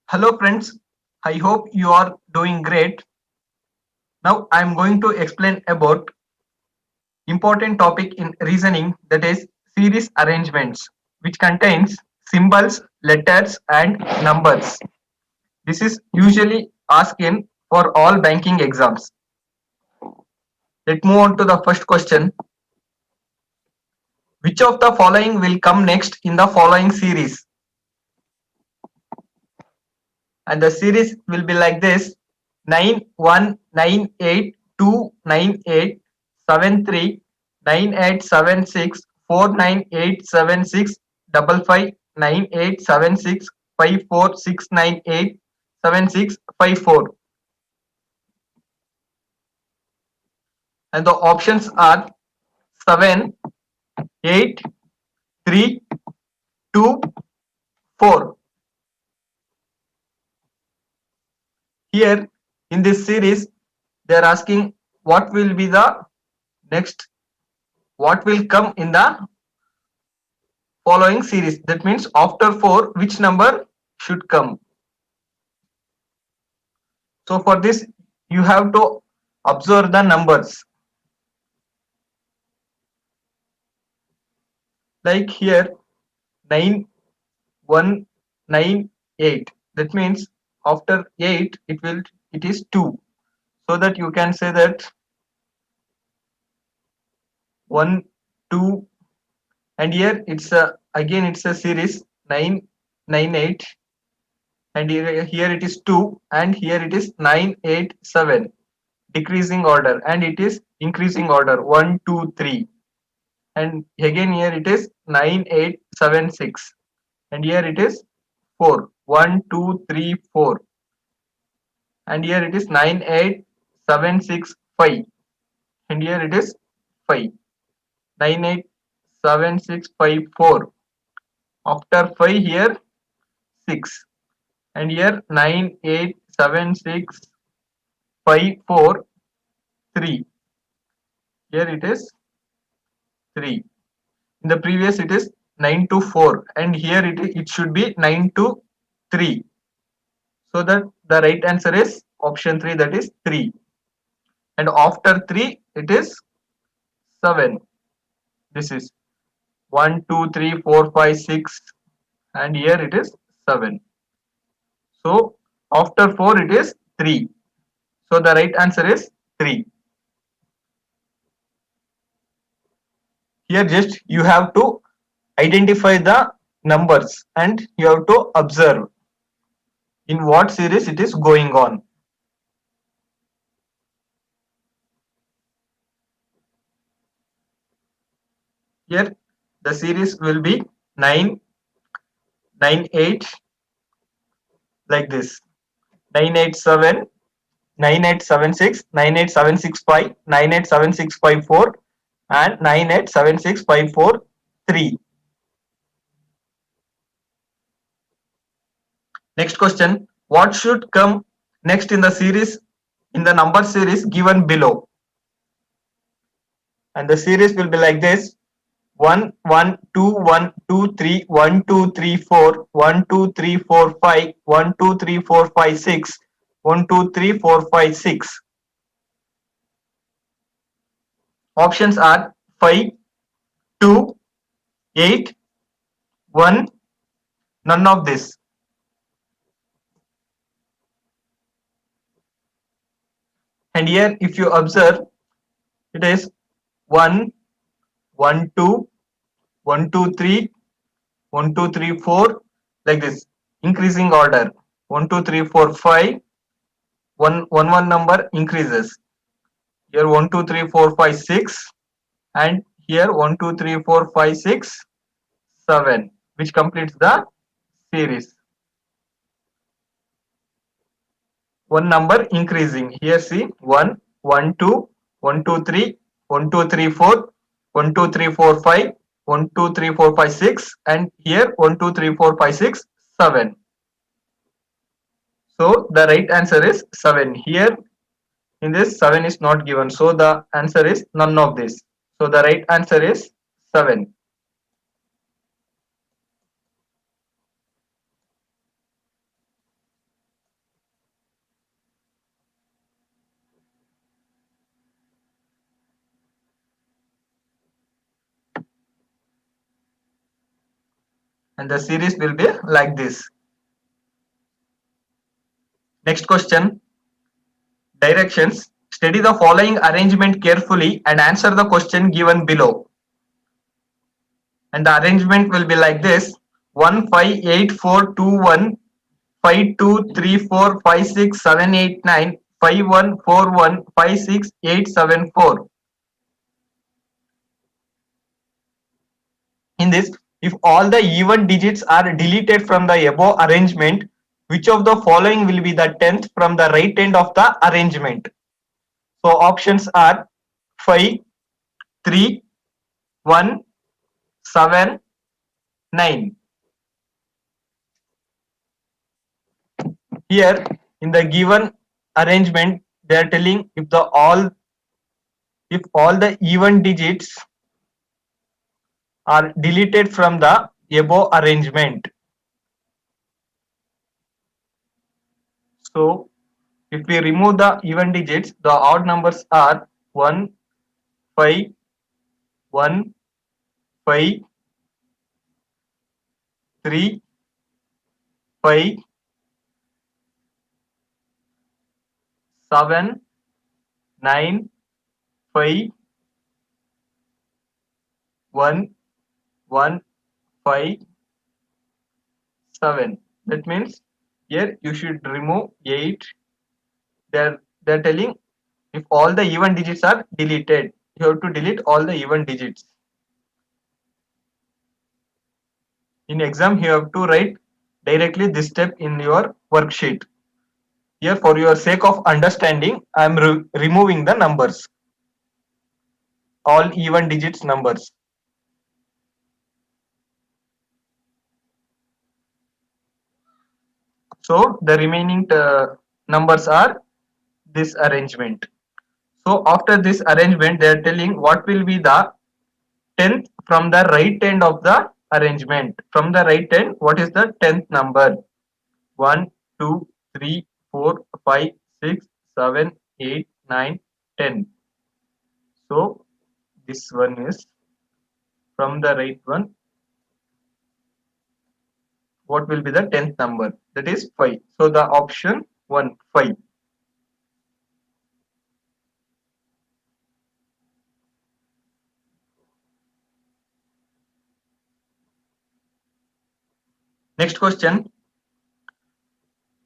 Hello friends, I hope you are doing great. Now I am going to explain about important topic in reasoning, that is series arrangements, which contains symbols, letters and numbers. This is usually asked in for all banking exams. Let's move on to the first question. Which of the following will come next in the following series? And the series will be like this: 91982986785598765469876546987654. And the options are 7, 8, 3, 2, 4. Here in this series, they are asking what will be the next, what will come in the following series. That means after 4, which number should come. So for this, you have to observe the numbers. Like here, 9198. That means after 8, it is 2. So that you can say that 1, 2, and here it's a again it's a series 998, and here it is 2, and here it is 987, decreasing order, and it is increasing order 1, 2, 3, and again here it is 9876, and here it is 4, 1, 2, 3, 4, and here it is 98765, and here it is 5, 987654. After 5, here 6, and here 987654, 3, here it is 3. In the previous it is 9 to 4, and here it should be 9 to 3. So that the right answer is option 3, that is 3. And after 3 it is 7. This is 1, 2, 3, 4, 5, 6, and here it is 7. So after 4 it is 3. So the right answer is 3. Here just you have to identify the numbers and you have to observe in what series it is going on. Here the series will be 9, 9, 8, like this: 987, 9876, 98765, 987654, and 987654, 3. Next question: what should come next in the series, in the number series given below? And the series will be like this: 1, 1, 2, 1, 2, 3, 1, 2, 3, 4, 1, 2, 3, 4, 5, 1, 2, 3, 4, 5, 6, 1, 2, 3, 4, 5, 6. Options are 5, 2, 8, 1, none of this. And here if you observe, it is 1, 1, 2, 1, 2, 3, 1, 2, 3, 4, like this, increasing order. 1, 2, 3, 4, 5, 1 number increases. Here 1, 2, 3, 4, 5, 6, and here 1, 2, 3, 4, 5, 6, 7, which completes the series. One number increasing. Here see 1, 1, 2, 1, 2, 3, 1, 2, 3, 4, 1, 2, 3, 4, 5, 1, 2, 3, 4, 5, 6, and here 1, 2, 3, 4, 5, 6, 7. So the right answer is 7. Here in this 7 is not given. So the answer is none of this. So the right answer is 7. and the series will be like this. Next question, directions. Study the following arrangement carefully and answer the question given below. And the arrangement will be like this: 1 5 8 4 2 1 5 2 3 4 5 6 7 8 9 5 1 4 1 5 6 8 7 4. In this, if all the even digits are deleted from the above arrangement, which of the following will be the 10th from the right end of the arrangement? So options are 5, 3, 1, 7, 9. Here in the given arrangement, they are telling if all the even digits are deleted from the above arrangement. So if we remove the even digits, the odd numbers are 1, 5, 1, 5, 3, 5, 7, 9, 5, 1, 1, 5, 7. That means here you should remove 8. They're telling if all the even digits are deleted, you have to delete all the even digits. In exam, you have to write directly this step in your worksheet. Here, for your sake of understanding, I am removing the numbers, all even digits numbers. So the remaining numbers are this arrangement. So after this arrangement, they are telling what will be the 10th from the right end of the arrangement. From the right end, what is the 10th number? 1, 2, 3, 4, 5, 6, 7, 8, 9, 10. So this one is from the right one. What will be the 10th number? That is 5. So the option 1, 5. Next question.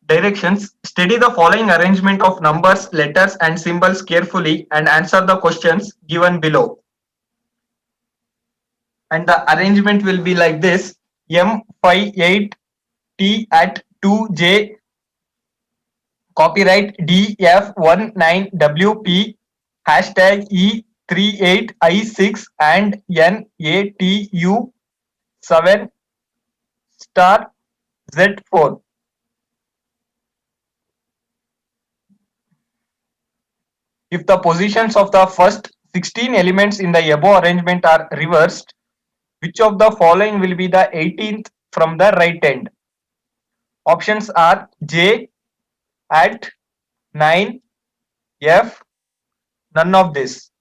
Directions. Study the following arrangement of numbers, letters and symbols carefully and answer the questions given below. And the arrangement will be like this: M58T at 2J, copyright DF19WP, hashtag E38I6 and NATU7 star Z4. If the positions of the first 16 elements in the above arrangement are reversed, which of the following will be the 18th from the right end? Options are J, at, 9, F, none of this.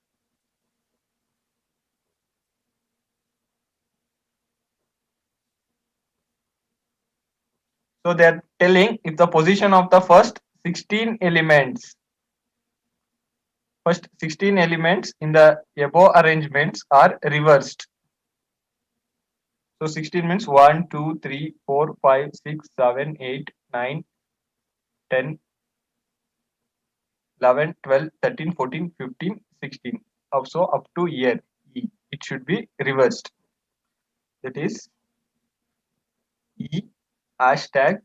So they are telling if the position of the first 16 elements in the above arrangements are reversed. So 16 means 1, 2, 3, 4, 5, 6, 7, 8, 9, 10, 11, 12, 13, 14, 15, 16. Also up to year E. It should be reversed. That is E hashtag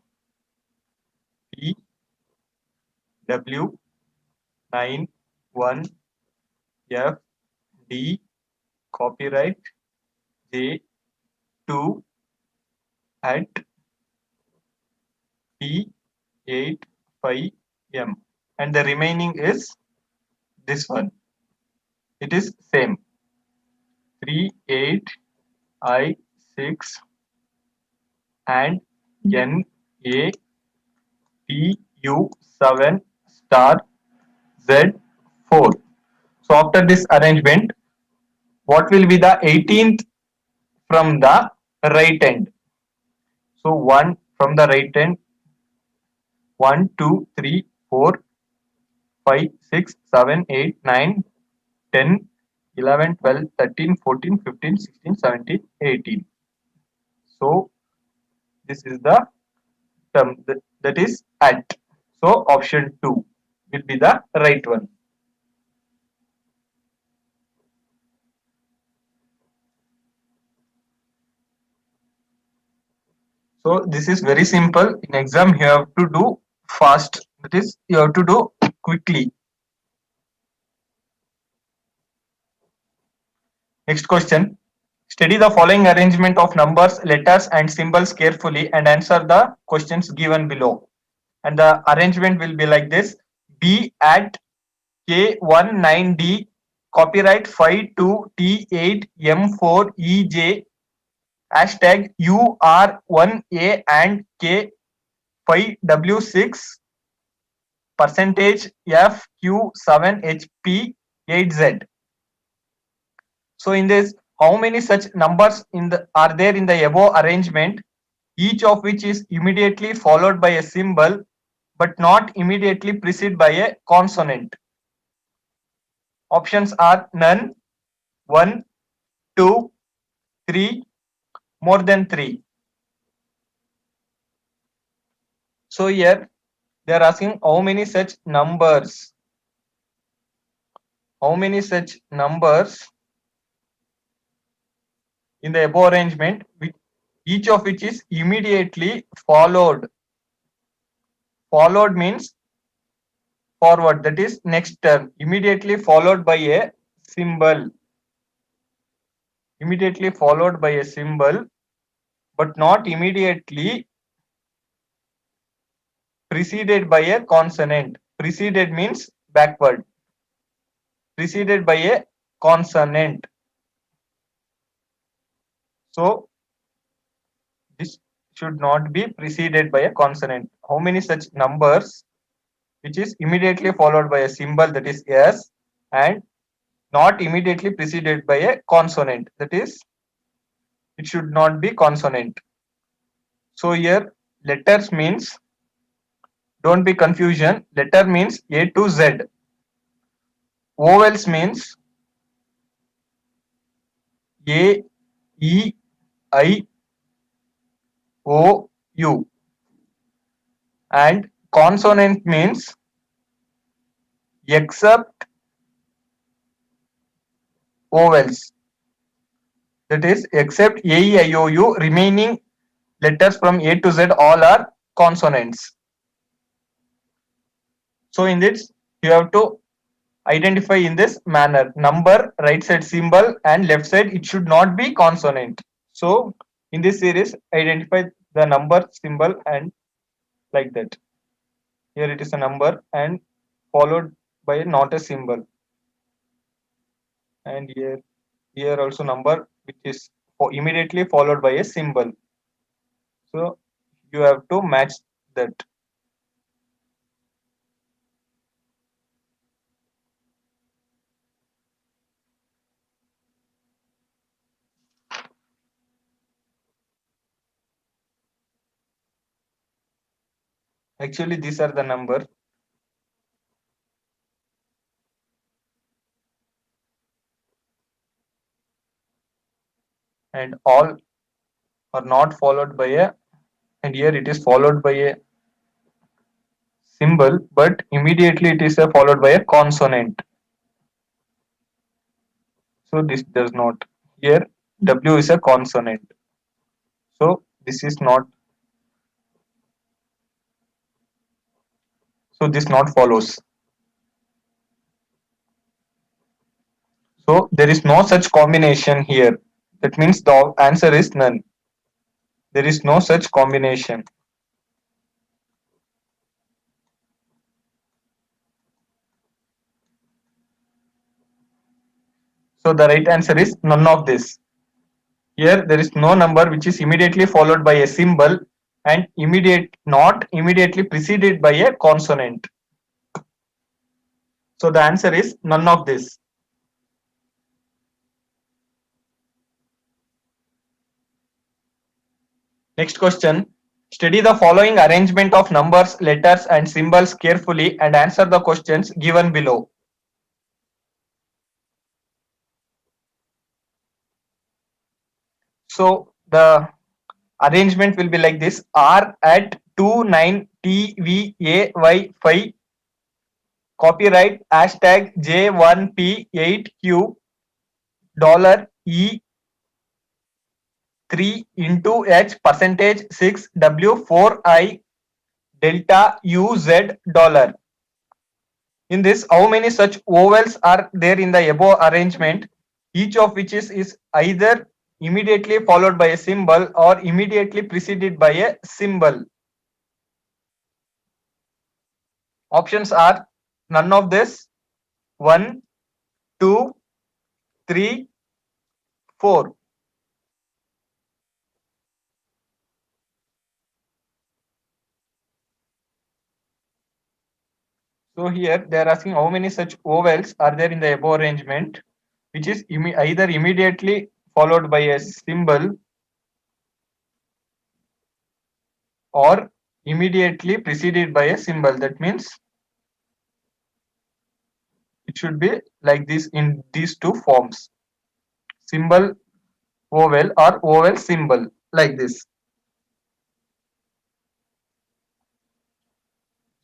P W 9 1 F D copyright J 2 at P 8 5 M, and the remaining is this one. It is same 3 8 I 6 and N A T U 7 star Z 4. So after this arrangement, what will be the 18th from the right end? So 1 from the right hand, 1, 2, 3, 4, 5, 6, 7, 8, 9, 10, 11, 12, 13, 14, 15, 16, 17, 18. So this is the term that is at. So option 2 will be the right one. So this is very simple. In exam, you have to do fast. That is, you have to do quickly. Next question. Study the following arrangement of numbers, letters, and symbols carefully and answer the questions given below. And the arrangement will be like this: B at K19D, copyright 52T8 M4EJ, hashtag UR1A and K5W6, percentage FQ7HP8Z. So in this, how many such numbers are there in the above arrangement, each of which is immediately followed by a symbol but not immediately preceded by a consonant? Options are none, 1, 2, 3, more than 3. So here they are asking how many such numbers. How many such numbers in the above arrangement, each of which is immediately followed. Followed means forward, that is next term, immediately followed by a symbol. Immediately followed by a symbol, but not immediately preceded by a consonant. Preceded means backward. Preceded by a consonant. So this should not be preceded by a consonant. How many such numbers which is immediately followed by a symbol, that is S, and not immediately preceded by a consonant, that is it should not be consonant. So here letters means, don't be confusion, letter means A to Z. Vowels means A, E, I, O, U, and consonant means except vowels, that is except A, E, I, O, U, remaining letters from A to Z all are consonants. So in this you have to identify in this manner: number, right side symbol, and left side it should not be consonant. So in this series identify the number, symbol, and like that. Here it is a number and followed by not a symbol, and here also number which is immediately followed by a symbol. So you have to match that. Actually these are the number. And all are not followed by a, and here it is followed by a symbol, but immediately it is followed by a consonant. So this does not. Here W is a consonant. So this is not. So this not follows. So there is no such combination here. That means the answer is none. There is no such combination. So the right answer is none of this. Here there is no number which is immediately followed by a symbol and not immediately preceded by a consonant. So the answer is none of this. Next question. Study the following arrangement of numbers, letters, and symbols carefully and answer the questions given below. So the arrangement will be like this: R at 29 TVAY5, copyright hashtag J1P8Q $E3 into H percentage 6W4I delta UZ dollar. In this, how many such vowels are there in the above arrangement, each of which is either immediately followed by a symbol or immediately preceded by a symbol? Options are none of this, 1, 2, 3, 4. So here they are asking how many such vowels are there in the above arrangement, which is either immediately followed by a symbol or immediately preceded by a symbol. That means it should be like this in these two forms: symbol vowel or vowel symbol, like this.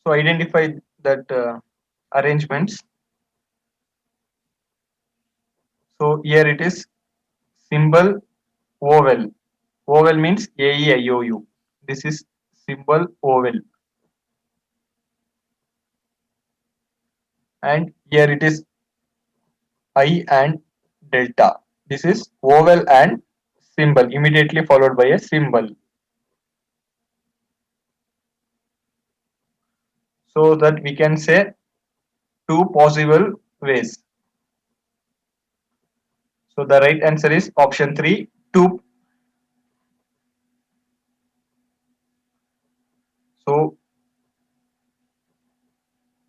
So identify that arrangements. So here it is symbol vowel. Vowel means AEIOU. This is symbol vowel. And here it is I and delta. This is vowel and symbol immediately followed by a symbol. So that we can say two possible ways. So the right answer is option 3, 2. So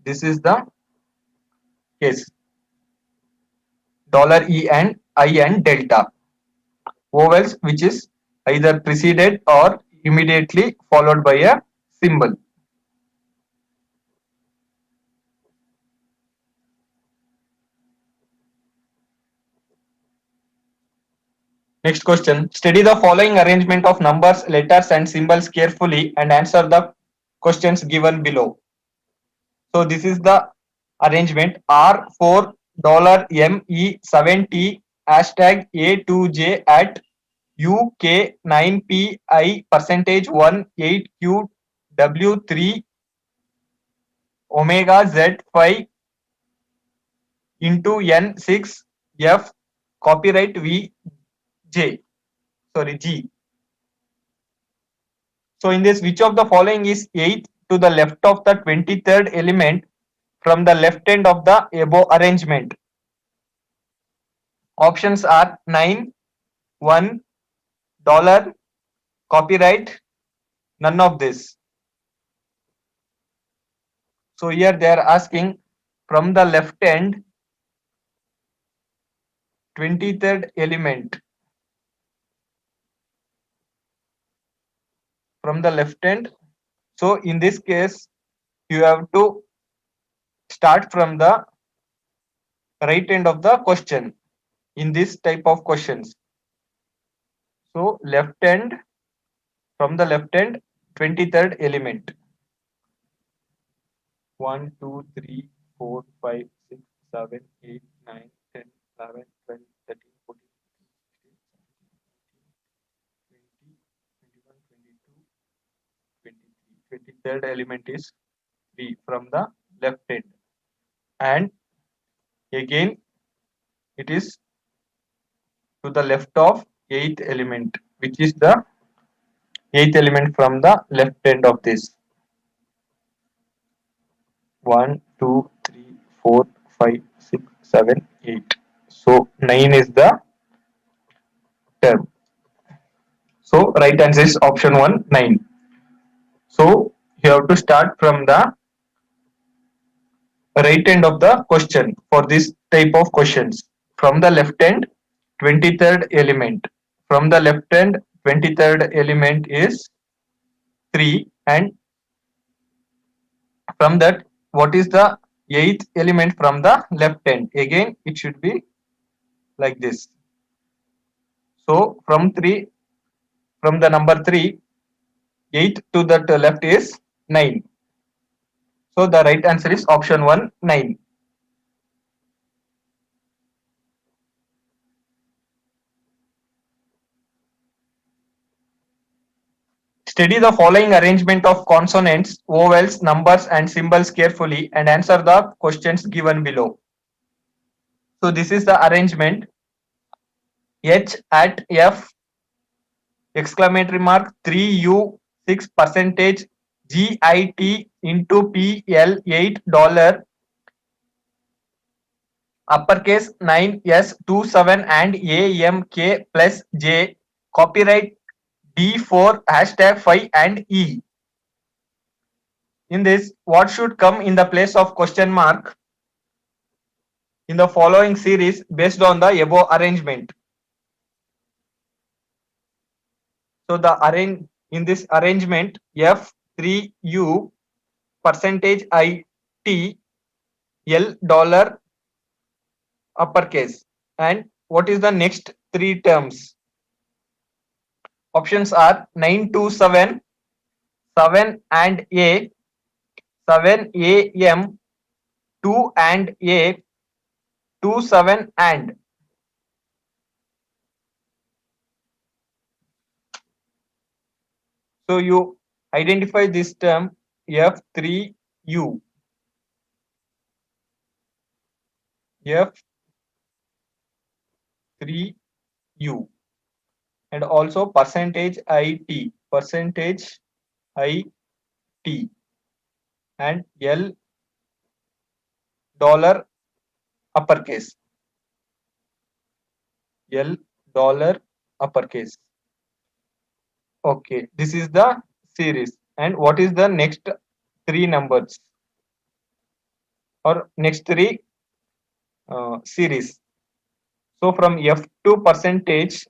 this is the case. $E and I and delta. Vowels which is either preceded or immediately followed by a symbol. Next question. Study the following arrangement of numbers, letters, and symbols carefully and answer the questions given below. So this is the arrangement: R4 $ME7T hashtag A2J at UK9PI percentage 18Q W3 omega Z5 into N6F copyright VJ. Sorry, G. So in this, which of the following is 8th to the left of the 23rd element from the left end of the above arrangement? Options are 9, 1, dollar, copyright, none of this. So here they are asking from the left end 23rd element. From the left end. So in this case, you have to start from the right end of the question in this type of questions. So left end, from the left end, 23rd element. 1, 2, 3, 4, 5, 6, 7, 8, 9, 10, 11, 12, 13, 14, 15, 16, 17, 18, 19, 20, 21, 22, 23. 23rd element is 3 from the left end. And again, it is to the left of 8th element, which is the 8th element from the left end of this. 1, 2, 3, 4, 5, 6, 7, 8. So 9 is the term. So right answer is option 1, 9. So you have to start from the right end of the question for this type of questions. From the left end, 23rd element. From the left end, 23rd element is 3, and from that, what is the eighth element from the left hand? Again, it should be like this. So from the number 3, 8 to that left is 9. So the right answer is option 1, 9. Study the following arrangement of consonants, vowels, numbers and symbols carefully and answer the questions given below. So this is the arrangement. H at F, exclamatory mark, 3U, 6 percentage, GIT into PL, $8, uppercase 9S 27 and AMK plus J, copyright D4, hashtag 5 and E. In this, what should come in the place of question mark in the following series based on the above arrangement? So in this arrangement, F3U, percentage IT, $, uppercase. And what is the next 3 terms? Options are 9 to 7, 7 and A, 7 AM, 2 and A, 2 7 and. So you identify this term F3U. F3U. And also percentage IT, and $, uppercase, $, uppercase. Okay, this is the series. And what is the next 3 numbers or next 3 series? So from F2 percentage,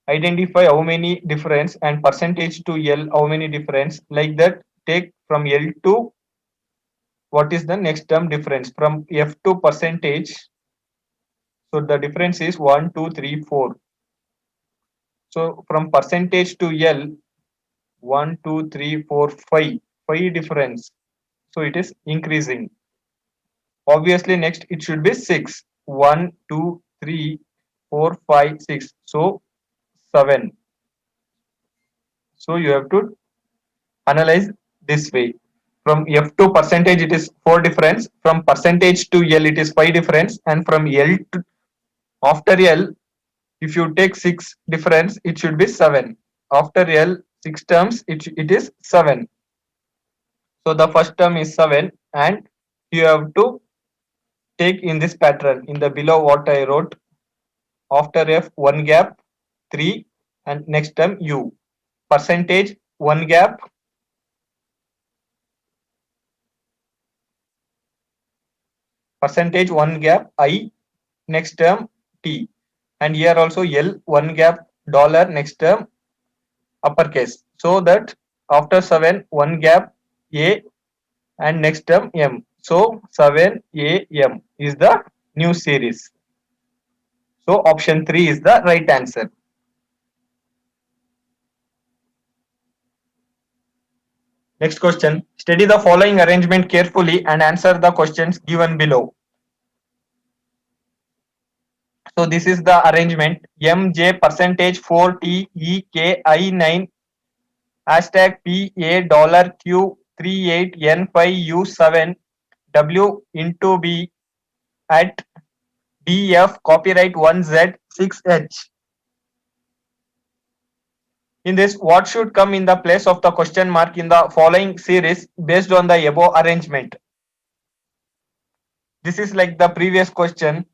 identify how many difference, and percentage to L, how many difference. Like that, take from L to what is the next term difference from F2 percentage. So the difference is 1, 2, 3, 4. So from percentage to L, 1, 2, 3, 4, 5. 5 difference. So it is increasing. Obviously, next it should be 6. 1, 2, 3, 4, 5, 6. So 7. So you have to analyze this way. From F2 percentage, it is 4 difference. From percentage to L, it is 5 difference. And from L to after L, if you take 6 difference, it should be 7. After L, 6 terms, it is 7. So the first term is 7, and you have to take in this pattern. In the below what I wrote, after F, 1 gap, 3, and next term U. Percentage, 1 gap, percentage 1 gap, I, next term T, and here also L, 1 gap, $, next term uppercase. So that after 7, 1 gap, A, and next term M. So 7 A M is the new series. So option 3 is the right answer. Next question. Study the following arrangement carefully and answer the questions given below. So this is the arrangement. MJ percentage 4 T E K I 9 hashtag PA $Q 38 N5 U 7 W into B at DF copyright 1Z 6H. In this, what should come in the place of the question mark in the following series based on the above arrangement? This is like the previous question.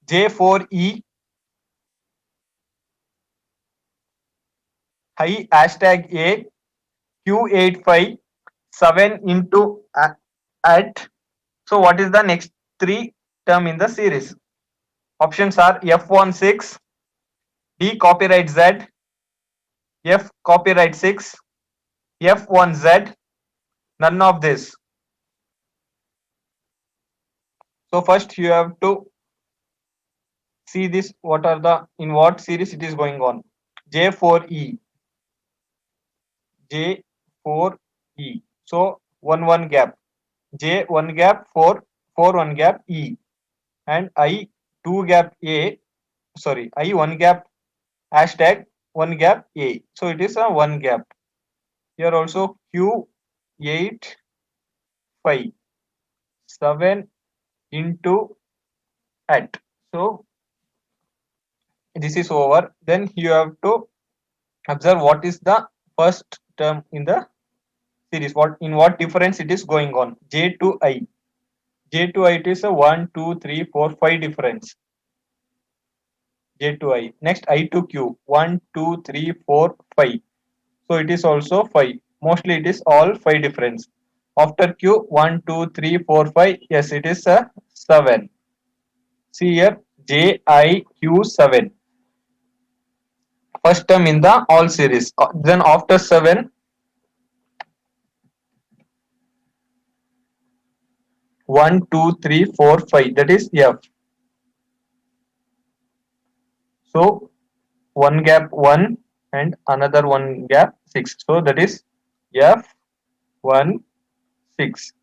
J4E high hashtag A Q85 7 into at. So what is the next 3 term in the series? Options are F16, D copyright Z, F copyright 6, F1Z, none of this. So first you have to see this, what are the, in what series it is going on. J4E, J4E. So 1 gap, J 1 gap, 4 1 gap E, and I 2 gap A, sorry, I 1 gap hashtag 1 gap A. So it is a 1 gap. Here also Q8 5 7 into at. So this is over. Then you have to observe what is the first term in the series. What, in what difference it is going on. J to I. J to I, it is a 1, 2, 3, 4, 5 difference. J to I. Next I to Q. 1, 2, 3, 4, 5. So it is also 5. Mostly it is all 5 difference. After Q, 1, 2, 3, 4, 5. Yes, it is a 7. See here, JIQ7. First term in the all series. Then after 7, 1, 2, 3, 4, 5. That is F. So 1 gap 1 and another 1 gap 6. So that is F1 6.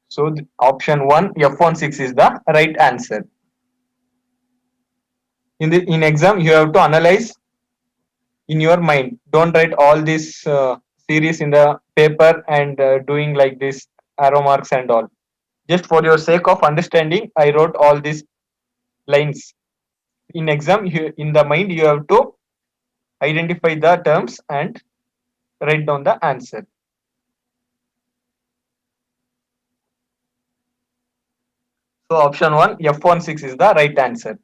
So the option 1, F1 6 is the right answer. In exam you have to analyze in your mind. Don't write all this series in the paper and doing like this arrow marks and all. Just for your sake of understanding, I wrote all these lines. In exam, in the mind, you have to identify the terms and write down the answer. So option 1, F16 is the right answer.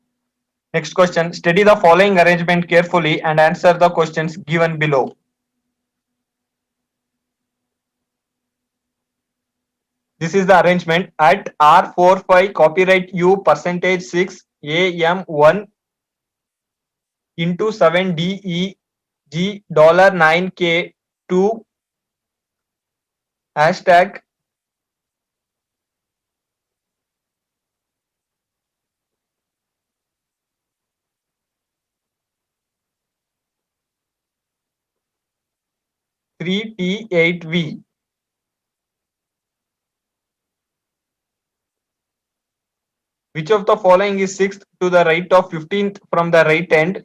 Next question, study the following arrangement carefully and answer the questions given below. This is the arrangement at R45 copyright U percentage 6 AM1 into 7 DEG $9K 2 hashtag 3T8V. Which of the following is sixth to the right of 15th from the right end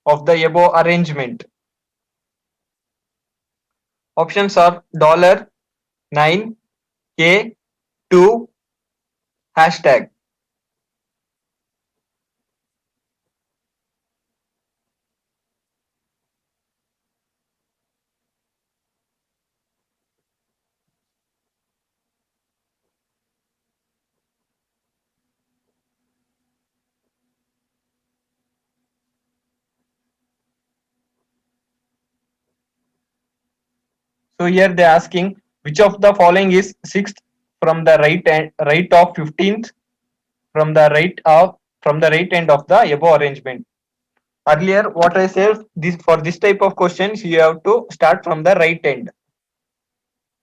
of the above arrangement? Options are $9K2 hashtag. So here they are asking which of the following is sixth from the right of 15th from the right end of the above arrangement. Earlier, what I said, this for this type of questions you have to start from the right end.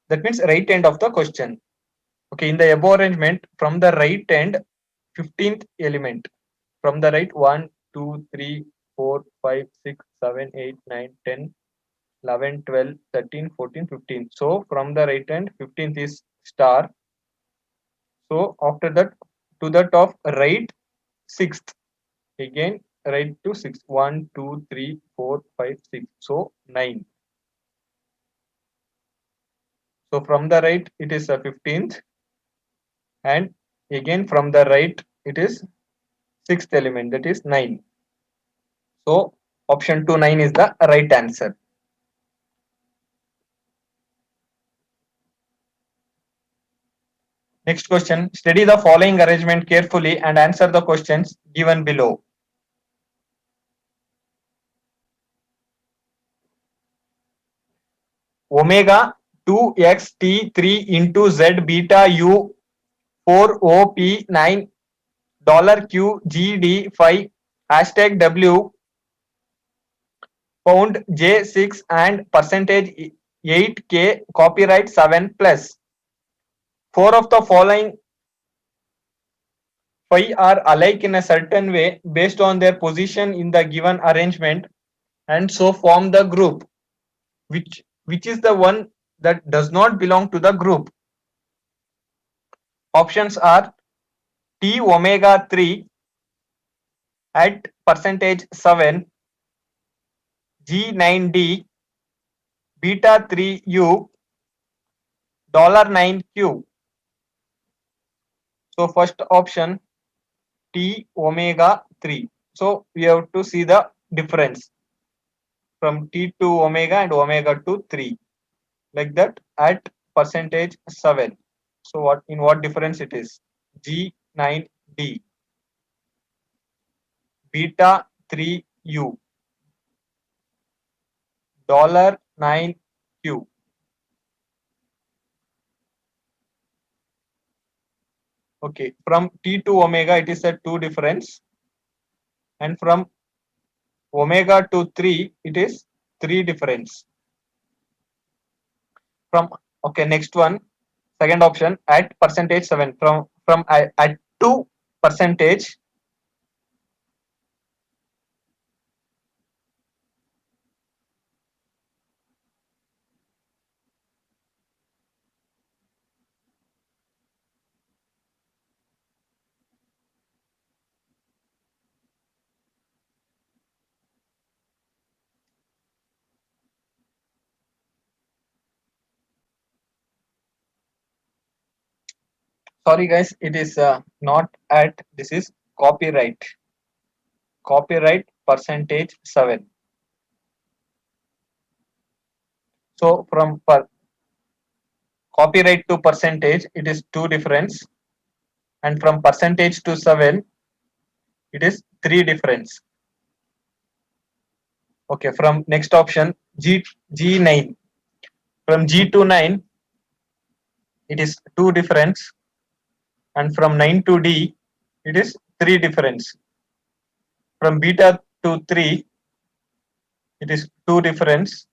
That means right end of the question. Okay, in the above arrangement, from the right end, 15th element. From the right, 1, 2, 3, 4, 5, 6, 7, 8, 9, 10, 11, 12, 13, 14, 15. So from the right end, 15th is star. So after that, to the top right, 6th. Again, right to 6. 1, 2, 3, 4, 5, 6. So 9. So from the right, it is a 15th. And again, from the right, it is 6th element, that is 9. So option 2, 9 is the right answer. Next question, study the following arrangement carefully and answer the questions given below. Omega 2xt3 into z beta u 4op9 $qgd5 hashtag w pound J6 and percentage 8K copyright 7 plus. 4 of the following 5 are alike in a certain way based on their position in the given arrangement and so form the group. Which is the one that does not belong to the group? Options are T omega 3 at percentage 7, G9D, beta 3U, $9Q. So first option T omega 3. So we have to see the difference from T to omega and omega to 3 like that at percentage 7. So what difference it is? G9D, beta 3U, $9Q. Okay, from T to omega it is a 2 difference, and from omega to 3 it is 3 difference. From okay, next one, second option at percentage 7, from at 2 percentage. Sorry guys, it is not at, this is copyright percentage 7. So from copyright to percentage it is 2 difference, and from percentage to 7 it is 3 difference. Okay, from next option G9, from G to 9 it is 2 difference, and from 9 to D it is 3 difference. From beta to 3 it is 2 difference,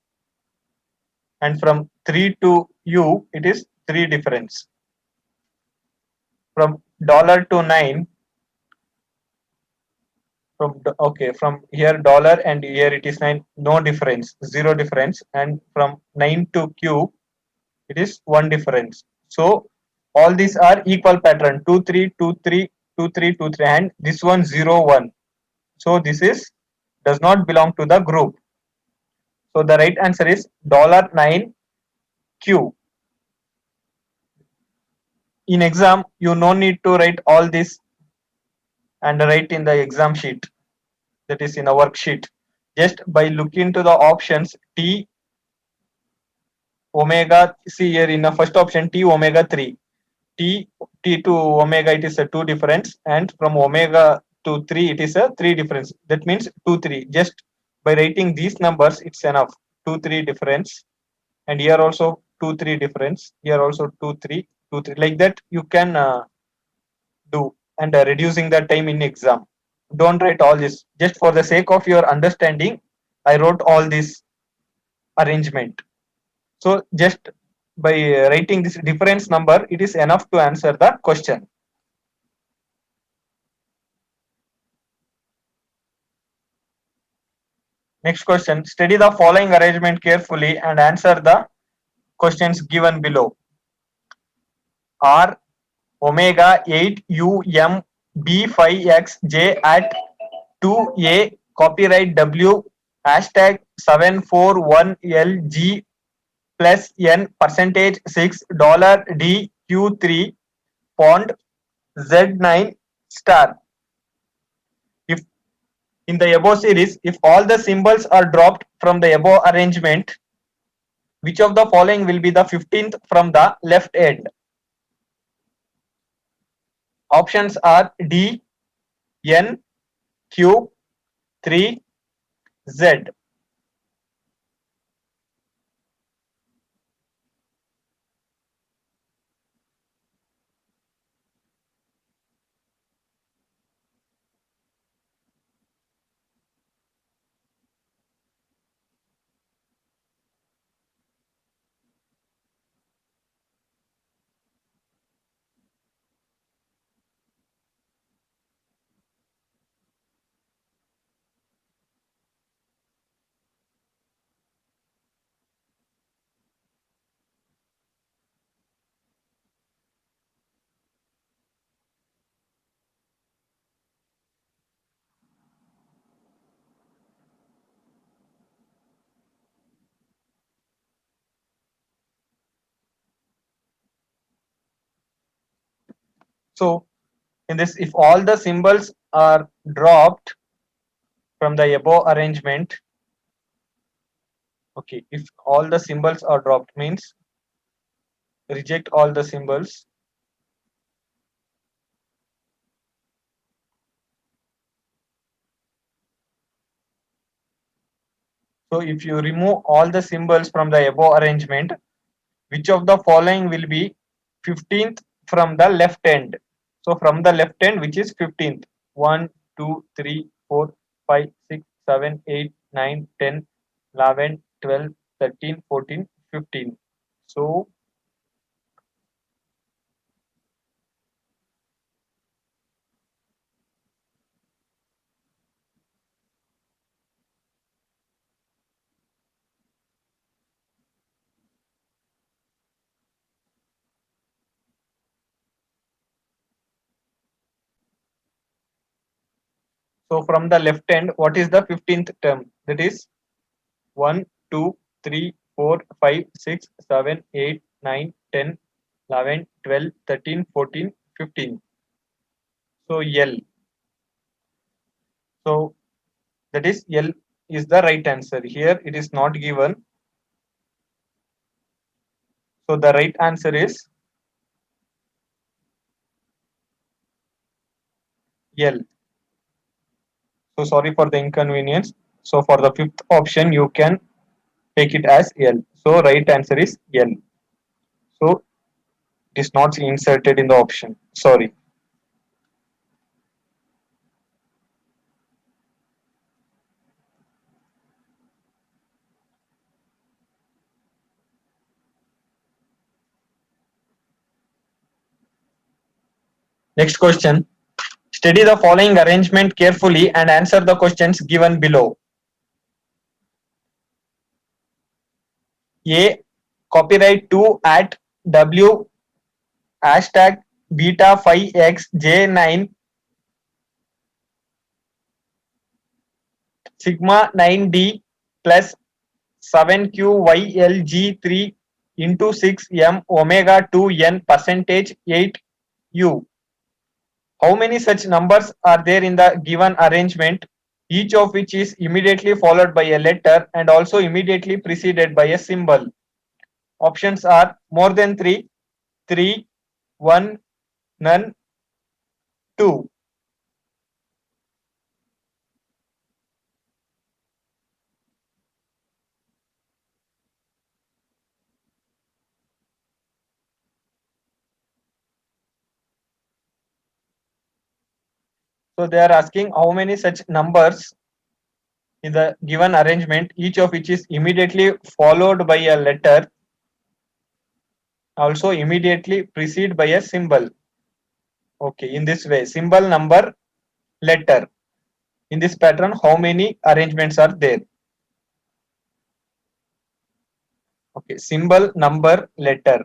and from 3 to U it is 3 difference. From dollar to 9, from here dollar and here it is 9, no difference, 0 difference, and from 9 to Q it is 1 difference. So all these are equal pattern, 2 3 2 3 2 3 2 3, and this one 0 1. So this is does not belong to the group. So the right answer is $9Q. In exam you no need to write all this and write in the exam sheet, that is in a worksheet. Just by looking to the options T omega, see here in the first option T omega 3, T to omega it is a 2 difference, and from omega to 3 it is a 3 difference. That means 2 3. Just by writing these numbers it's enough. 2 3 difference, and here also 2 3 difference, here also 2 3 2 3, like that you can do, and reducing the time in exam. Don't write all this. Just for the sake of your understanding I wrote all this arrangement. So just by writing this difference number it is enough to answer the question. Next question, study the following arrangement carefully and answer the questions given below. R omega 8 UM B5XJ at 2A copyright W hashtag 741LG plus N percentage 6 dollar DQ3 pond Z9 star. If in the above series, if all the symbols are dropped from the above arrangement, which of the following will be the 15th from the left end? Options are D, N, Q, 3, Z. So in this, if all the symbols are dropped from the above arrangement, okay, if all the symbols are dropped means reject all the symbols. So if you remove all the symbols from the above arrangement, which of the following will be 15th from the left end? So from the left end, which is 15th? 1, 2, 3, 4, 5, 6, 7, 8, 9, 10, 11, 12, 13, 14, 15. So from the left end, what is the 15th term? That is 1, 2, 3, 4, 5, 6, 7, 8, 9, 10, 11, 12, 13, 14, 15. So L. So that is L is the right answer. Here it is not given. So the right answer is L. So sorry for the inconvenience. So for the fifth option, you can take it as L. So right answer is L. So it is not inserted in the option. Sorry. Next question. Study the following arrangement carefully and answer the questions given below. A. Copyright 2 at W hashtag beta 5x J9 sigma 9D plus 7QYLG3 into 6M omega 2N percentage 8U. How many such numbers are there in the given arrangement, each of which is immediately followed by a letter and also immediately preceded by a symbol? Options are more than 3, 3, 1, none, 2. So they are asking how many such numbers in the given arrangement, each of which is immediately followed by a letter, also immediately preceded by a symbol. Okay, in this way, symbol, number, letter. In this pattern, how many arrangements are there? Okay, symbol, number, letter.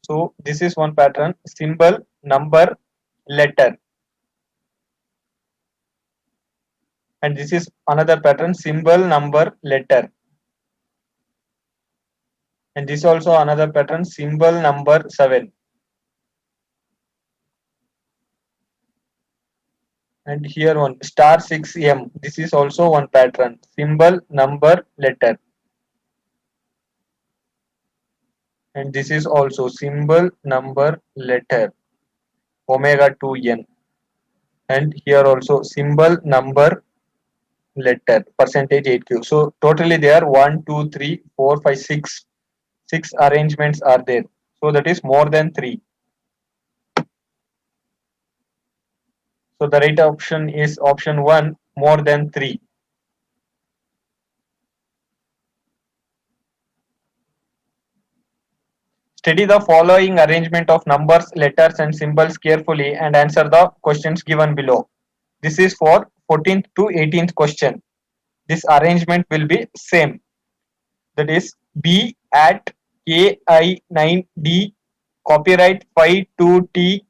So this is one pattern, symbol, number, letter. And this is another pattern, symbol, number, letter. And this is also another pattern, symbol, number, 7. And here one, star 6M. This is also one pattern, symbol, number, letter. And this is also symbol, number, letter, omega 2N. And here also symbol, number, letter, percentage 8Q. So totally there are 1, 2, 3, 4, 5, 6. 6 arrangements are there. So that is more than 3. So the right option is option 1, more than 3. Study the following arrangement of numbers, letters and symbols carefully and answer the questions given below. This is for 14th to 18th question. This arrangement will be same. That is B at AI9D copyright 52T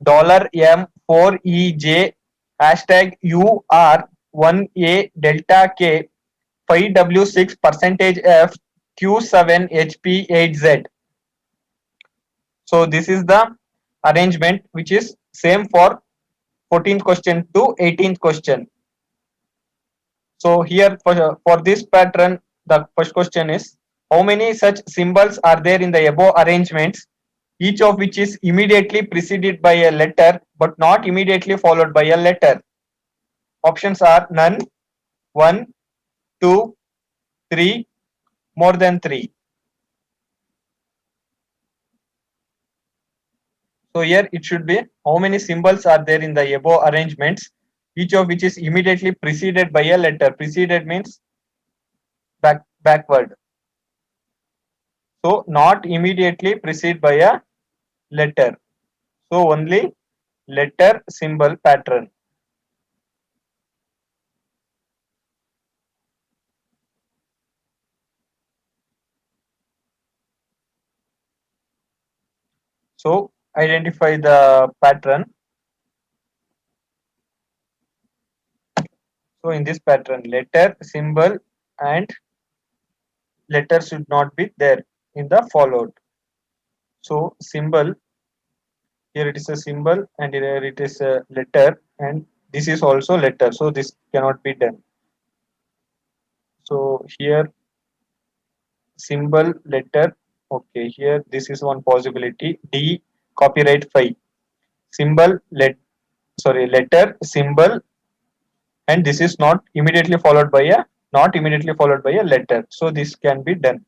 $M4EJ hashtag UR1A delta K 5W6 percentage F Q7 HP8Z. So this is the arrangement which is same for 14th question to 18th question. So here for this pattern, the first question is, how many such symbols are there in the above arrangements, each of which is immediately preceded by a letter but not immediately followed by a letter? Options are none, 1, 2, 3, more than 3. So here it should be, how many symbols are there in the above arrangements, each of which is immediately preceded by a letter. Preceded means backward. So not immediately preceded by a letter. So only letter symbol pattern. So identify the pattern. So in this pattern, letter, symbol and letter should not be there in the followed. So symbol, here it is a symbol and here it is a letter, and this is also letter. So this cannot be done. So here symbol, letter. Okay, here this is one possibility. D, copyright 5. Symbol, letter, symbol, and this is not immediately followed by a letter. So this can be done,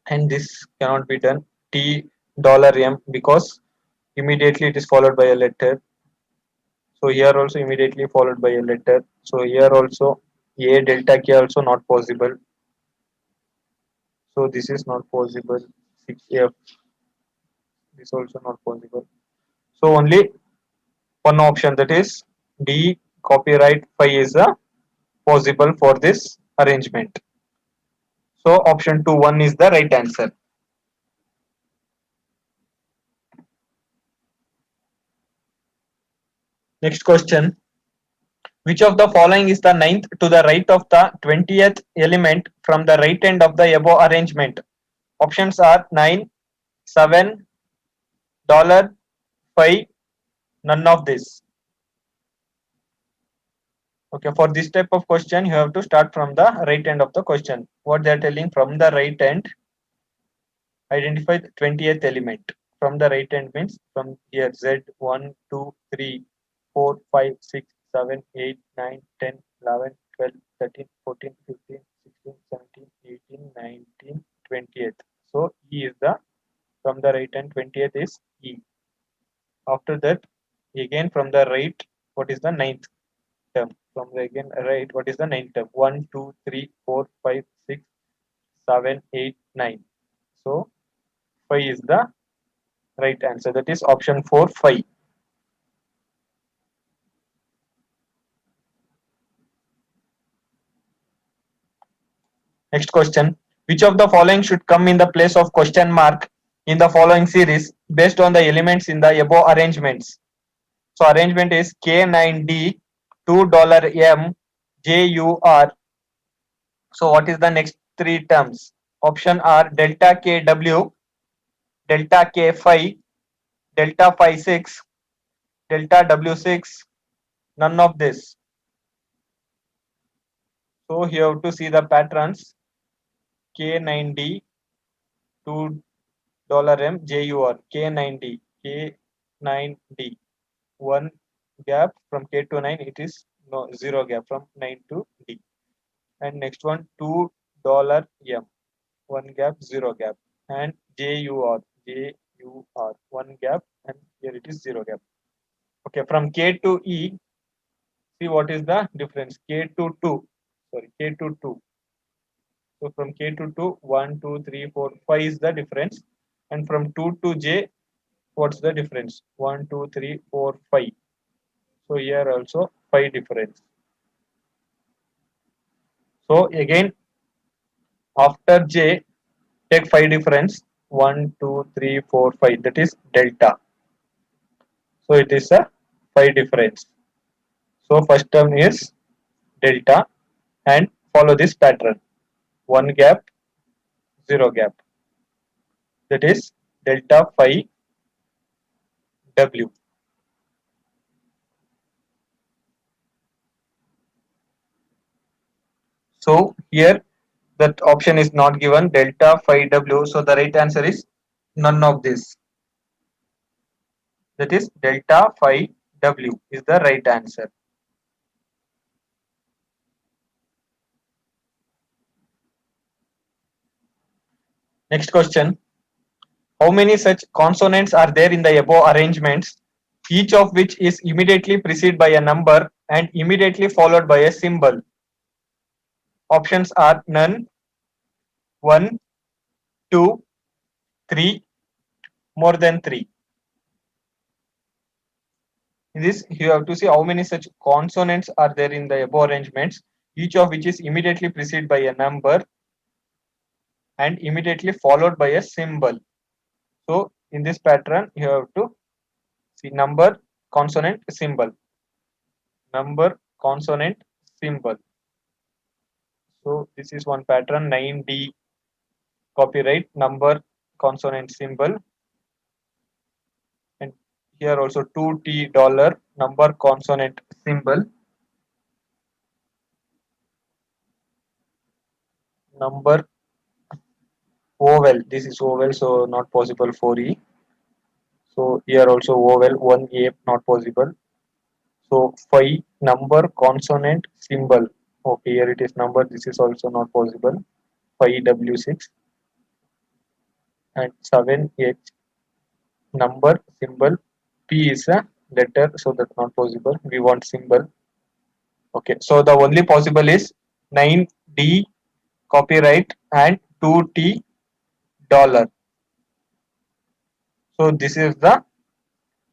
and this cannot be done. T, $M, because immediately it is followed by a letter. So here also immediately followed by a letter. So here also A, delta K also not possible. So this is not possible. 6F, this also not possible. So only one option, that is D, copyright 5 is possible for this arrangement. So option 2, 1 is the right answer. Next question. Which of the following is the ninth to the right of the 20th element from the right end of the above arrangement? Options are 9, 7, $5, none of this. Okay, for this type of question, you have to start from the right end of the question. What they are telling, from the right end, identify the 20th element. From the right end means from here Z 1, 2, 3, 4, 5, 6, 7, 8, 9, 10, 11, 12, 13, 14, 15, 16, 17, 18, 19, 20th. So E is the, from the right end 20th is E. After that, again from the right, what is the ninth term? From the again right, what is the ninth term? 1, 2, 3, 4, 5, 6, 7, 8, 9. So 5 is the right answer. That is option 4, 5. Next question. Which of the following should come in the place of question mark in the following series based on the elements in the above arrangements? So arrangement is K9D, $2M, JUR. So what is the next three terms? Option are delta KW, delta K5, delta phi 6, delta W6, none of this. So you have to see the patterns. K9D, $M, JUR, K9D, K9D, one gap from K to 9, it is no zero gap from 9 to D. And next one, $M, one gap, zero gap, and JUR, one gap, and here it is zero gap. Okay, from K to E, see what is the difference? K to 2, sorry, K to 2. So from K to 2, 1, 2, 3, 4, 5 is the difference. And from 2 to J, what's the difference? 1, 2, 3, 4, 5. So here also 5 difference. So again, after J, take 5 difference. 1, 2, 3, 4, 5. That is delta. So it is a 5 difference. So first term is delta, and follow this pattern. One gap, zero gap. that is delta phi W. So here that option is not given, delta phi W. So the right answer is none of this. That is delta phi W is the right answer. Next question. How many such consonants are there in the above arrangements, each of which is immediately preceded by a number and immediately followed by a symbol? Options are none, 1, 2, 3, more than 3. In this, you have to see how many such consonants are there in the above arrangements, each of which is immediately preceded by a number and immediately followed by a symbol. So in this pattern, you have to see number, consonant, symbol. Number, consonant, symbol. So this is one pattern, 9D copyright, number, consonant, symbol. And here also 2T dollar, number, consonant, symbol. Number, vowel, this is vowel, so not possible for E. So here also vowel, 1A, not possible. So 5, number, consonant, symbol. Okay, here it is number, this is also not possible. 5W6 and 7H, number, symbol. P is a letter, so that's not possible. We want symbol. Okay, so the only possible is 9D copyright and 2T dollar. So this is the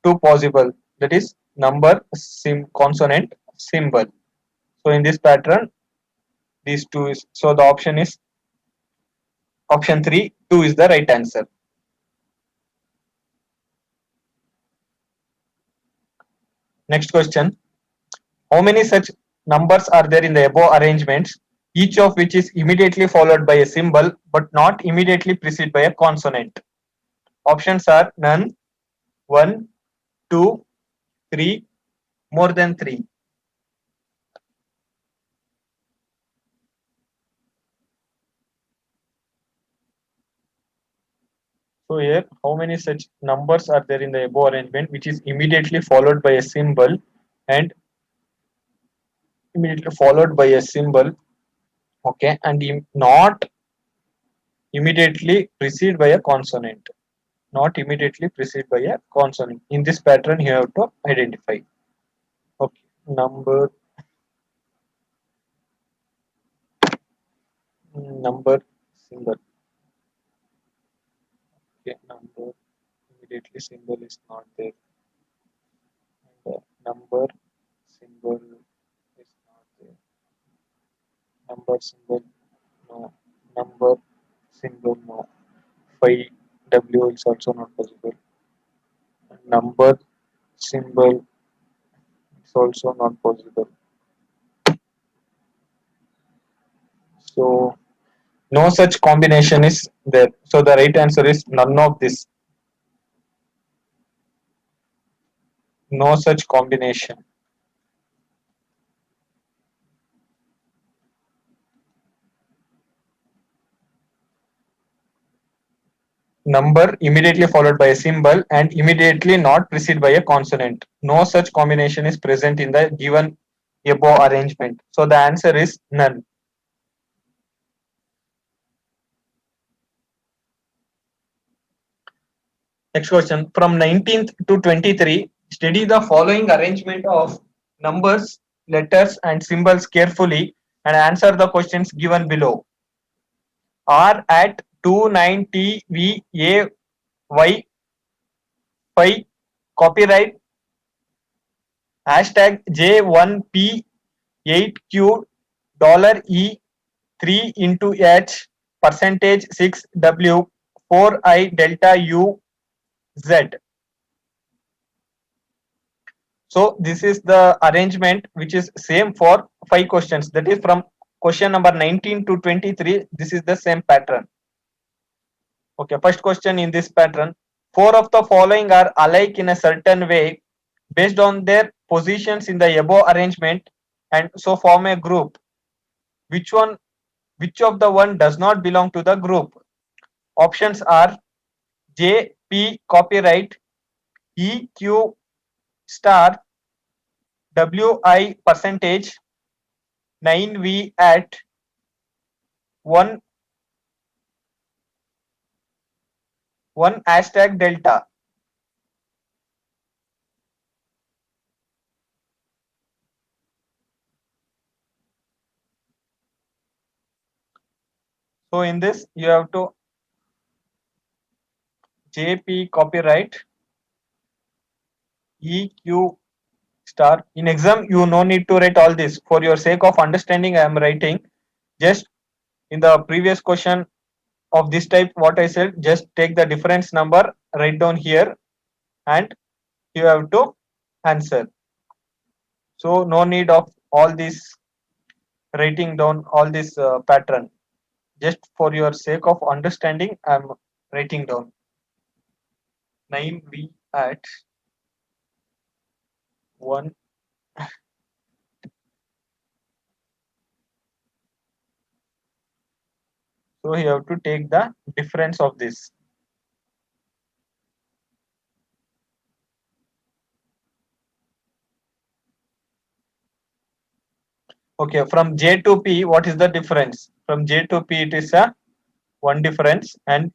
two possible, that is number, consonant, symbol. So in this pattern, these two is, so the option is option 3, 2 is the right answer. Next question. How many such numbers are there in the above arrangements, each of which is immediately followed by a symbol but not immediately preceded by a consonant? Options are none, 1, 2, 3, more than 3. So here, how many such numbers are there in the above arrangement, which is immediately followed by a symbol and immediately followed by a symbol, okay, and not immediately preceded by a consonant. Not immediately preceded by a consonant. In this pattern, you have to identify. Okay, number, symbol. Okay, number, immediately symbol is not there. And number, symbol is not there. Number, symbol, no. Number, symbol, no. 5W is also not possible. Number, symbol is also not possible. So no such combination is there. So the right answer is none of this. No such combination. Number immediately followed by a symbol and immediately not preceded by a consonant. No such combination is present in the given above arrangement. So the answer is none. Next question. From 19th to 23, study the following arrangement of numbers, letters, and symbols carefully and answer the questions given below. R at 29TVAY 5 copyright hashtag J1P8Q $E3 into H percentage 6W 4I delta U Z. So this is the arrangement which is same for 5 questions. That is from question number 19 to 23. This is the same pattern. Okay, first question in this pattern. Four of the following are alike in a certain way based on their positions in the above arrangement and so form a group. Which of the one does not belong to the group? Options are J, P, copyright, E, Q, star, W, I, percentage, 9V at 1 hashtag delta. So in this you have to JP copyright, EQ star. In exam you no need to write all this. For your sake of understanding I am writing. Just in the previous question of this type what I said, just take the difference number, write down here and you have to answer. So no need of all this writing down all this pattern. Just for your sake of understanding I am writing down 9V at 1. So you have to take the difference of this. Okay, from J to P, what is the difference? From J to P, it is a 1 difference, and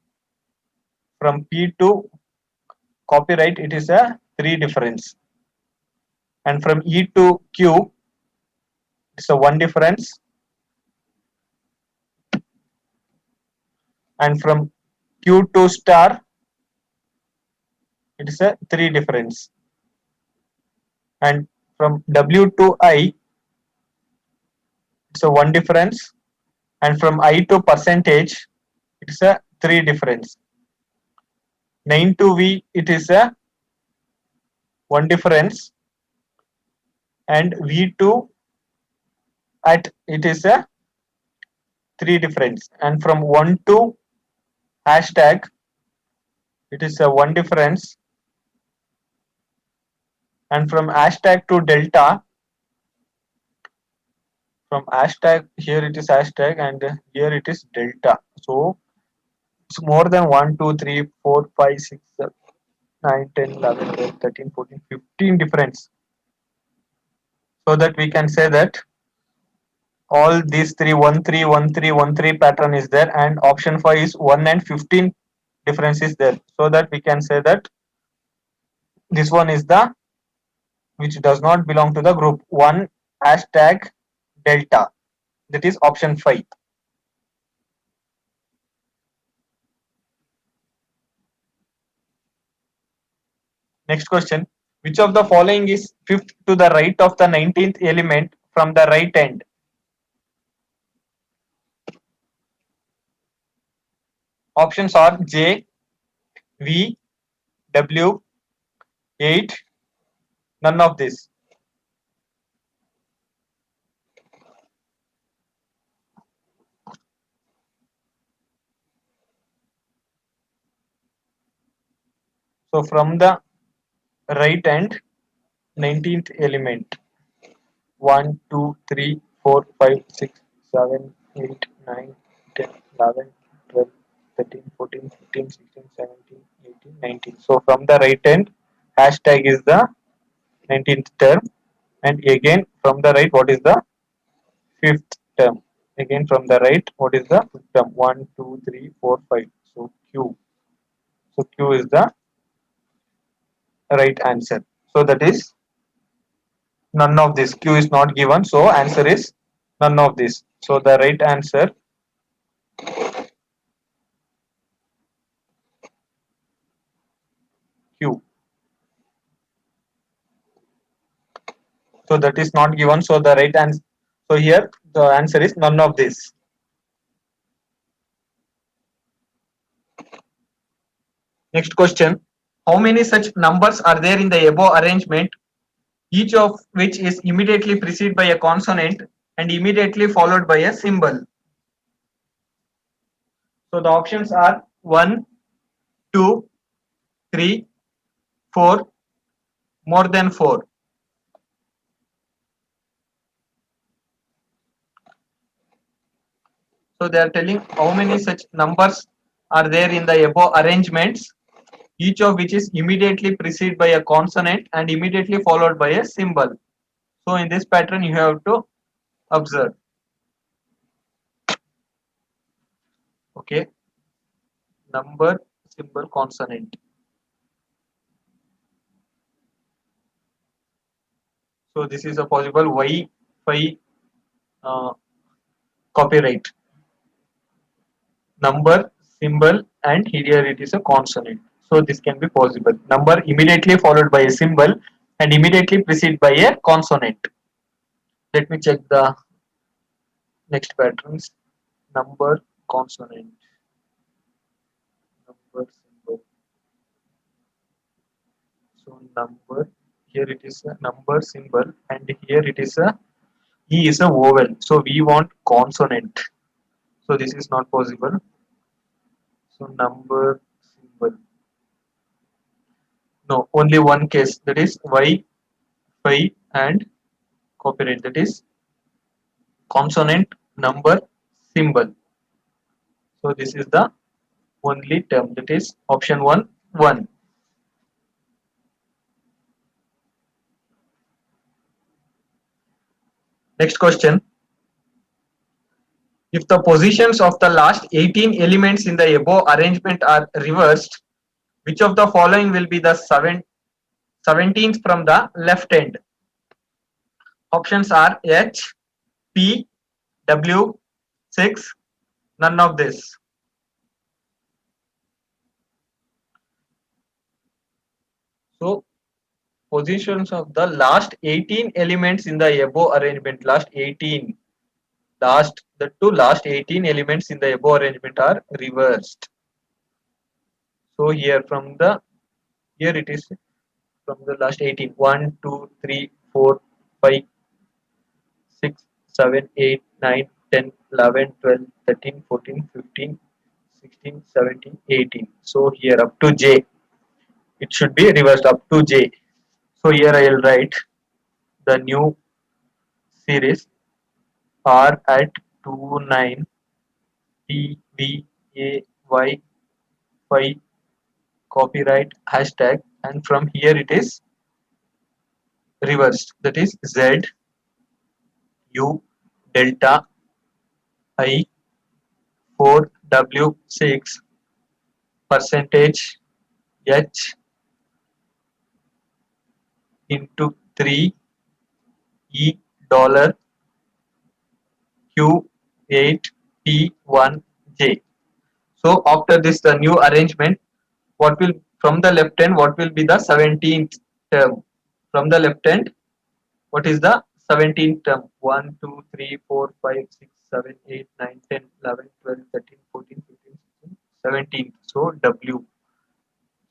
from P to copyright, it is a 3 difference, and from E to Q, it's a 1 difference, and from Q to star, it is a 3 difference, and from W to I, it's a 1 difference, and from I to percentage, it's a 3 difference. 9 to V, it is a 1 difference, and V2 at it is a 3 difference, and from 1 to hashtag it is a 1 difference, and from hashtag to delta, from hashtag here it is hashtag and here it is delta. So it's more than 1, 2, 3, 4, 5, 6, 7, 9, 10, 11, 12, 13, 14, 15 difference. So that we can say that all these 3 1 3 1 3 1 3 pattern is there, and option 5 is 1 and 15 difference is there. So that we can say that this one is the which does not belong to the group 1 hashtag delta, that is option 5. Next question, which of the following is fifth to the right of the 19th element from the right end? Options are J, V, W, 8, none of this. So from the right end 19th element 1 2 3 4 5 6 7 8 9 10 11 12 13 14 15 16 17 18 19. So from the right end hashtag is the 19th term, and again from the right what is the fifth term, again from the right what is the fifth term 1 2 3 4 5. So Q, so Q is the right answer. So that is none of this. Q is not given, so answer is none of this. So the right answer Q. So that is not given, so the right answer, so here the answer is none of this. Next question, how many such numbers are there in the above arrangement, each of which is immediately preceded by a consonant and immediately followed by a symbol? So the options are 1, 2, 3, 4, more than 4. So they are telling how many such numbers are there in the above arrangements, each of which is immediately preceded by a consonant and immediately followed by a symbol. So in this pattern you have to observe. Okay, number, symbol, consonant. So this is a possible Wi-Fi copyright. Number, symbol, and here it is a consonant. So this can be possible. Number immediately followed by a symbol and immediately preceded by a consonant. Let me check the next patterns. Number, consonant, number, symbol. So number, here it is a number symbol and here it is a E is a vowel. So we want consonant. So this is not possible. So number, symbol. No, only one case, that is Y, Phi and copyright, that is consonant, number, symbol. So this is the only term, that is option 1, 1. Next question. If the positions of the last 18 elements in the above arrangement are reversed, which of the following will be the 17th from the left end? Options are H, P, W, 6, none of this. So positions of the last 18 elements in the above arrangement, last 18, the two last 18 elements in the above arrangement are reversed. So here it is from the last 18, 1, 2, 3, 4, 5, 6, 7, 8, 9, 10, 11, 12, 13, 14, 15, 16, 17, 18. So here up to J, it should be reversed up to J. So here I will write the new series R at 29 P V A Y 5 copyright hashtag, and from here it is reversed, that is Z U delta I 4 W 6 percentage H into 3 E dollar Q 8 P 1 J. So after this the new arrangement, what will from the left hand, what will be the 17th term? From the left hand, what is the 17th term? 1, 2, 3, 4, 5, 6, 7, 8, 9, 10, 11, 12, 13, 14, 15, 16, 17th. So W.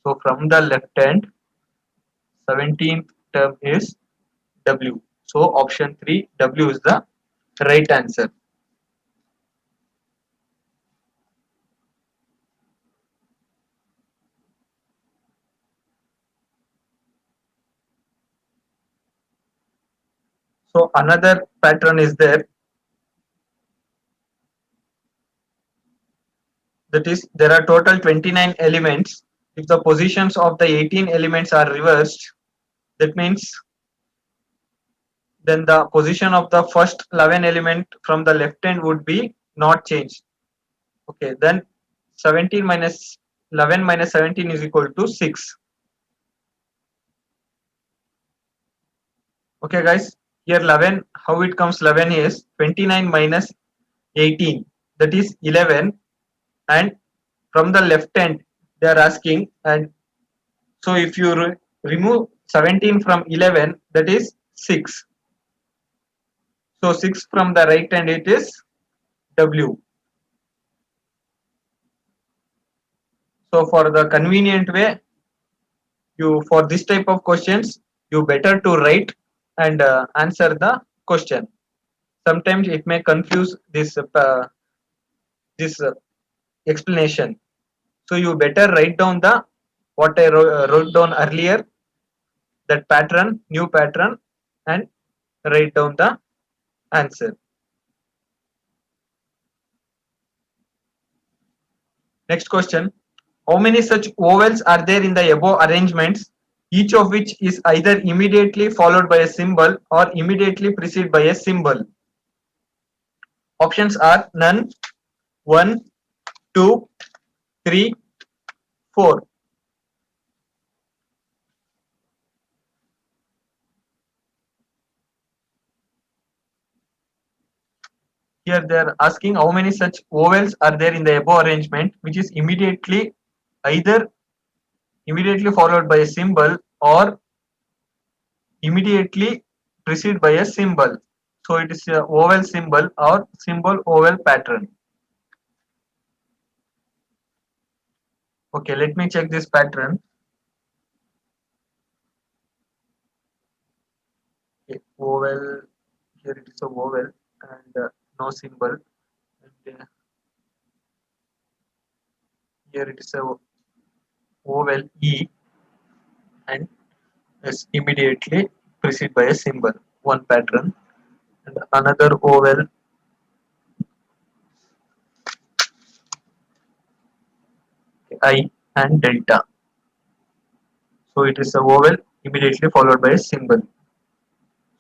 So from the left hand, 17th term is W. So option 3, W is the right answer. So another pattern is there, that is there are total 29 elements. If the positions of the 18 elements are reversed, that means then the position of the first 11 element from the left hand would be not changed. Okay, then 17 minus 11 minus 17 is equal to 6. Okay guys, here 11, how it comes 11 is 29 minus 18, that is 11, and from the left hand they are asking, and so if you remove 17 from 11, that is 6. So 6 from the right hand, it is W. So for the convenient way, you for this type of questions, you better to write and answer the question. Sometimes it may confuse this explanation. So you better write down the what I wrote down earlier, that pattern, new pattern, and write down the answer. Next question. How many such vowels are there in the above arrangements, each of which is either immediately followed by a symbol or immediately preceded by a symbol? Options are none, 1, 2, 3, 4. Here they are asking how many such vowels are there in the above arrangement, which is either immediately followed by a symbol or immediately preceded by a symbol. So it is a vowel symbol or symbol vowel pattern. Okay, let me check this pattern. Okay, vowel, here it is a vowel and no symbol. And here it is a vowel E and is immediately preceded by a symbol, one pattern. And another vowel I and delta. So it is a vowel immediately followed by a symbol.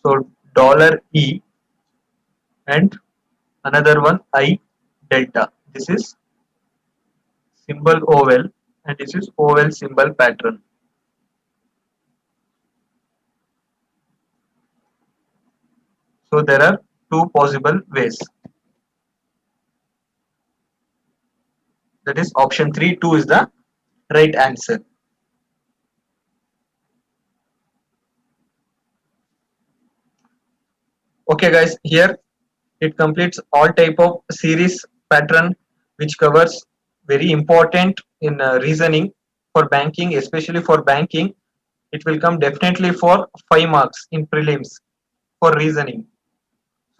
So dollar $E and another one I delta. This is symbol vowel and this is vowel symbol pattern. So there are two possible ways. That is option 3, 2 is the right answer. Okay guys, here it completes all type of series pattern which covers very important in reasoning for banking, especially for banking. It will come definitely for 5 marks in prelims for reasoning.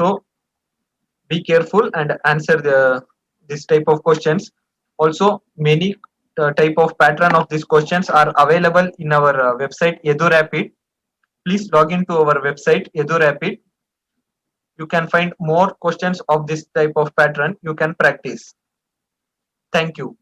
So be careful and answer this type of questions. Also many type of pattern of these questions are available in our website EduRapid. Please log into our website EduRapid. You can find more questions of this type of pattern you can practice. Thank you.